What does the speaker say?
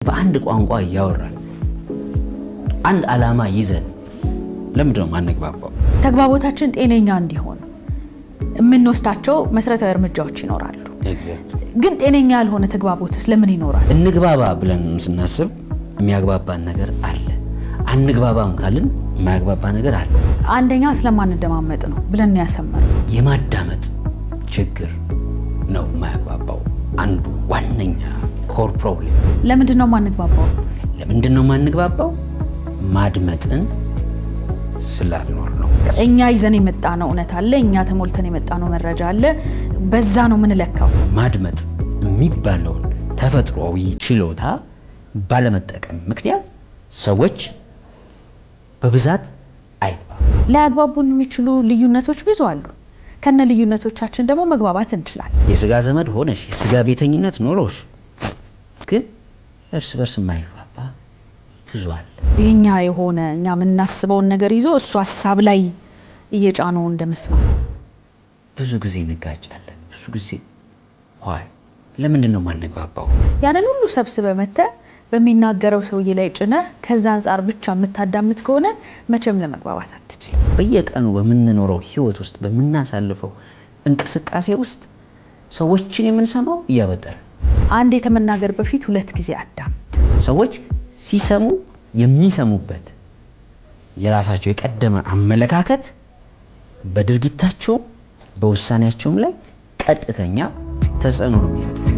በአንድ ቋንቋ ያወራል አንድ ዓላማ ይዘን ለምንድነው ማንግባባው? ተግባቦታችን ጤነኛ እንዲሆን የምንወስዳቸው መሰረታዊ እርምጃዎች ይኖራሉ። ግን ጤነኛ ያልሆነ ተግባቦትስ ለምን ይኖራል? እንግባባ ብለን ስናስብ የሚያግባባን ነገር አለ። አንግባባም ካልን የማያግባባ ነገር አለ። አንደኛ ስለማንደማመጥ ነው ብለን ያሰመረው የማዳመጥ ችግር ነው የማያግባባው አንዱ ዋነኛ ኮር ፕሮብሌም። ለምንድነው ማንግባባው? ለምንድነው ማንግባባው? ማድመጥን ስላልኖር ነው። እኛ ይዘን የመጣ ነው እውነት አለ፣ እኛ ተሞልተን የመጣ ነው መረጃ አለ። በዛ ነው ምን ለካው። ማድመጥ የሚባለውን ተፈጥሯዊ ችሎታ ባለመጠቀም ምክንያት ሰዎች በብዛት ሊያግባቡን የሚችሉ ልዩነቶች ብዙ አሉ። ከነ ልዩነቶቻችን ደግሞ መግባባት እንችላለን። የስጋ ዘመድ ሆነሽ የስጋ ቤተኝነት ኖሮሽ ግን እርስ በርስ የማይግባባ ብዙ አለ። የኛ የሆነ እኛ የምናስበውን ነገር ይዞ እሱ ሐሳብ ላይ እየጫነው እንደመስማት ብዙ ጊዜ እንጋጫለን። ብዙ ጊዜ ለምንድነው ማንግባባው? ያንን ሁሉ ሰብስበ መተ በሚናገረው ሰውዬ ላይ ጭነ ከዛ አንፃር ብቻ የምታዳምጥ ከሆነ መቼም ለመግባባት አትችልም። በየቀኑ በምንኖረው ህይወት ውስጥ በምናሳልፈው እንቅስቃሴ ውስጥ ሰዎችን የምንሰማው እያበጠረ አንዴ ከመናገር በፊት ሁለት ጊዜ አዳምጥ። ሰዎች ሲሰሙ የሚሰሙበት የራሳቸው የቀደመ አመለካከት በድርጊታቸው በውሳኔያቸውም ላይ ቀጥተኛ ተጽዕኖ ነው የሚፈጥረው።